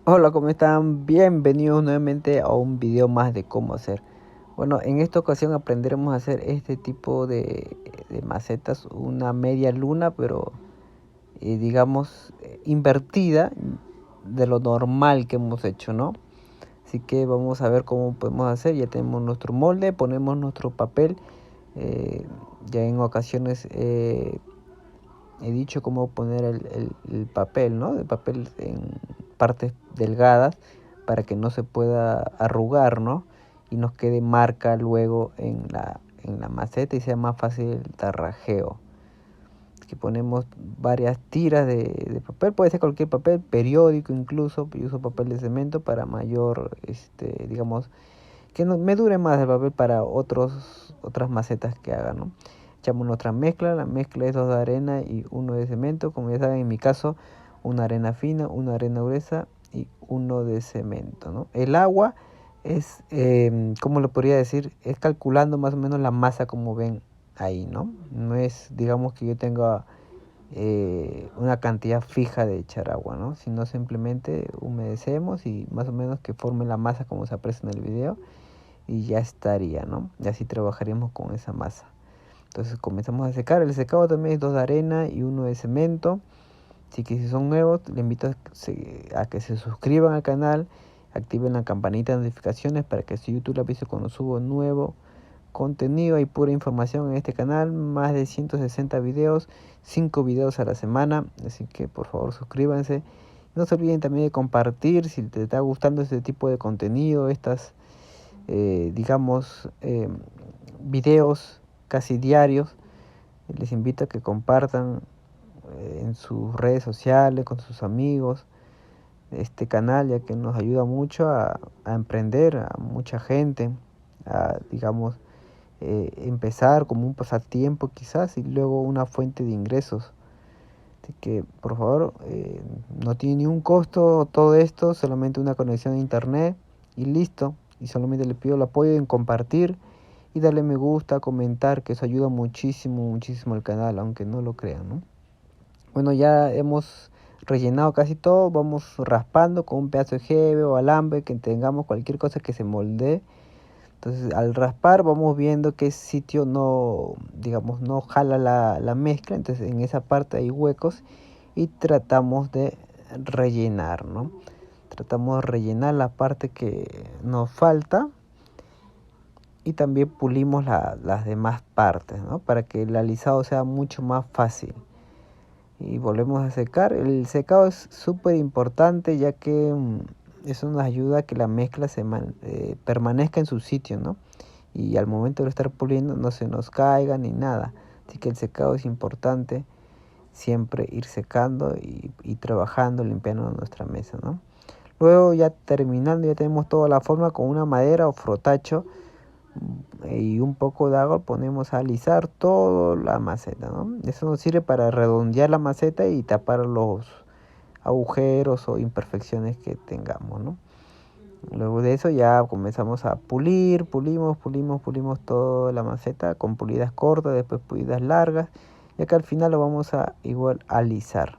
Hola, ¿cómo están? Bienvenidos nuevamente a un video más de cómo hacer. Bueno, en esta ocasión aprenderemos a hacer este tipo de macetas, una media luna, pero digamos invertida de lo normal que hemos hecho, ¿no? Así que vamos a ver cómo podemos hacer. Ya tenemos nuestro molde, ponemos nuestro papel. Ya en ocasiones he dicho cómo poner el papel, ¿no? El papel en partes delgadas para que no se pueda arrugar, ¿no? Y nos quede marca luego en la maceta y sea más fácil el tarrajeo. Aquí ponemos varias tiras de papel, puede ser cualquier papel, periódico incluso. Yo uso papel de cemento para mayor, digamos, que no, me dure más el papel para otras macetas que haga, ¿no? Echamos nuestra mezcla, la mezcla es 2 de arena y 1 de cemento, como ya saben en mi caso, una arena fina, una arena gruesa y 1 de cemento, ¿no? El agua es, ¿cómo lo podría decir? Es calculando más o menos la masa como ven ahí, ¿no? No es, digamos que yo tenga una cantidad fija de echar agua, ¿no? Sino simplemente humedecemos y más o menos que forme la masa como se aprecia en el video y ya estaría, ¿no? Y así trabajaríamos con esa masa. Entonces comenzamos a secar. El secado también es 2 de arena y 1 de cemento. Así que si son nuevos, les invito a que se suscriban al canal, activen la campanita de notificaciones para que si YouTube les avise cuando subo nuevo contenido. Hay pura información en este canal, más de 160 videos, 5 videos a la semana. Así que por favor suscríbanse. No se olviden también de compartir si te está gustando este tipo de contenido, digamos, videos casi diarios. Les invito a que compartan en sus redes sociales, con sus amigos, este canal, ya que nos ayuda mucho a emprender a mucha gente, a, digamos, empezar como un pasatiempo quizás y luego una fuente de ingresos. Así que por favor, no tiene ni un costo todo esto, solamente una conexión a internet y listo. Y solamente le pido el apoyo en compartir y darle me gusta, comentar, que eso ayuda muchísimo, muchísimo al canal, aunque no lo crean, ¿no? Bueno, ya hemos rellenado casi todo, vamos raspando con un pedazo de jeve o alambre que tengamos, cualquier cosa que se moldee. Entonces al raspar vamos viendo qué sitio no, digamos, no jala la mezcla, entonces en esa parte hay huecos y tratamos de rellenar, ¿no? Tratamos de rellenar la parte que nos falta y también pulimos las demás partes, ¿no? Para que el alisado sea mucho más fácil. Y volvemos a secar. El secado es súper importante ya que eso nos ayuda a que la mezcla permanezca en su sitio, ¿no? Y al momento de estar puliendo no se nos caiga ni nada. Así que el secado es importante, siempre ir secando y trabajando, limpiando nuestra mesa, ¿no? Luego ya terminando, ya tenemos toda la forma con una madera o frotacho y un poco de agua ponemos a alisar toda la maceta, ¿no? Eso nos sirve para redondear la maceta y tapar los agujeros o imperfecciones que tengamos, ¿no? Luego de eso ya comenzamos a pulimos toda la maceta con pulidas cortas, después pulidas largas, y acá al final lo vamos a igual alisar.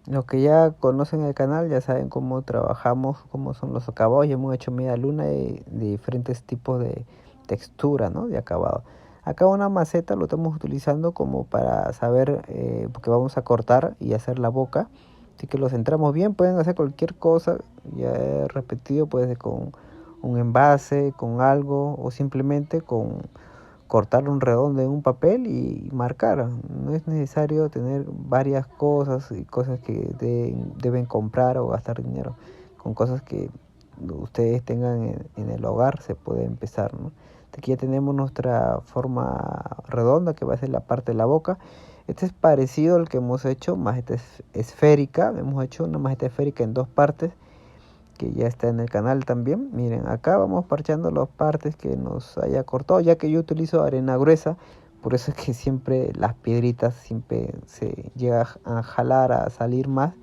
Los que ya conocen el canal ya saben cómo trabajamos, cómo son los acabados. Ya hemos hecho media luna de diferentes tipos de textura, ¿no? De acabado. Acá una maceta lo estamos utilizando como para saber, porque vamos a cortar y hacer la boca. Así que lo centramos bien, pueden hacer cualquier cosa, ya he repetido, puede ser con un envase, con algo o simplemente con cortar un redondo en un papel y marcar. No es necesario tener varias cosas y cosas que deben comprar o gastar dinero. Con cosas que ustedes tengan en el hogar se puede empezar, ¿no? Aquí ya tenemos nuestra forma redonda que va a ser la parte de la boca. Este es parecido al que hemos hecho, maceta esférica. Hemos hecho una maceta esférica en dos partes que ya está en el canal también. Miren, acá vamos parchando las partes que nos haya cortado, ya que yo utilizo arena gruesa, por eso es que siempre las piedritas siempre se llega a jalar, a salir más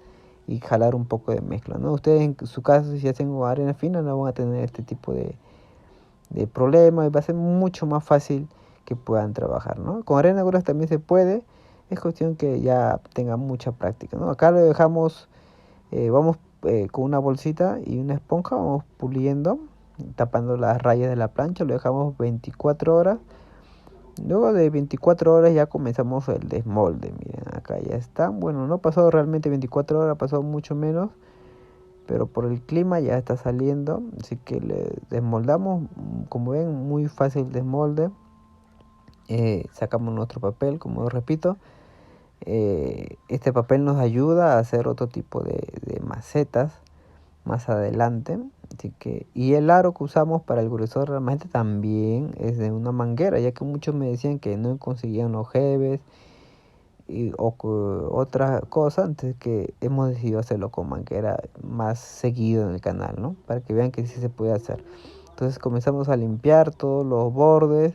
y jalar un poco de mezcla, ¿no? Ustedes en su caso, si hacen arena fina, no van a tener este tipo de problema y va a ser mucho más fácil que puedan trabajar, ¿no? Con arena gruesa también se puede, es cuestión que ya tengan mucha práctica, ¿no? Acá lo dejamos, vamos con una bolsita y una esponja vamos puliendo, tapando las rayas de la plancha, lo dejamos 24 horas. Luego de 24 horas ya comenzamos el desmolde. Miren, acá ya están. Bueno, no pasó realmente 24 horas, pasó mucho menos, pero por el clima ya está saliendo. Así que le desmoldamos. Como ven, muy fácil el desmolde. Sacamos nuestro papel, como repito. Este papel nos ayuda a hacer otro tipo de macetas más adelante. Así que, y el aro que usamos para el gruesor realmente también es de una manguera, ya que muchos me decían que no conseguían ojeves o otra cosa, entonces que hemos decidido hacerlo con manguera más seguido en el canal, ¿no? Para que vean que sí se puede hacer. Entonces comenzamos a limpiar todos los bordes.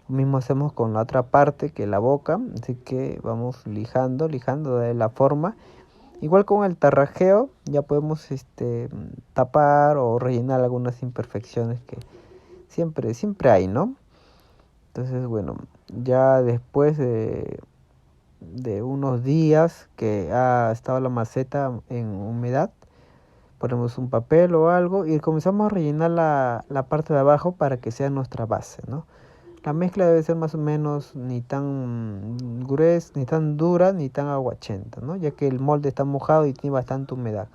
Lo mismo hacemos con la otra parte que la boca, así que vamos lijando de la forma. Igual con el tarrajeo ya podemos tapar o rellenar algunas imperfecciones que siempre hay, ¿no? Entonces, bueno, ya después de unos días que ha estado la maceta en humedad, ponemos un papel o algo y comenzamos a rellenar la parte de abajo para que sea nuestra base, ¿no? La mezcla debe ser más o menos ni tan gruesa, ni tan dura, ni tan aguachenta, ¿no? Ya que el molde está mojado y tiene bastante humedad.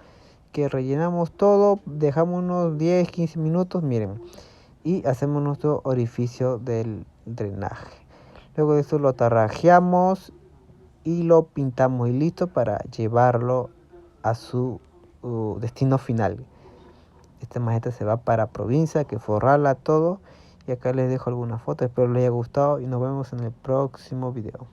Que rellenamos todo, dejamos unos 10, 15 minutos, miren, y hacemos nuestro orificio del drenaje. Luego de eso lo tarrajeamos y lo pintamos y listo para llevarlo a su destino final. Esta maceta se va para provincia, hay que forrarla todo. Y acá les dejo algunas fotos, espero les haya gustado y nos vemos en el próximo video.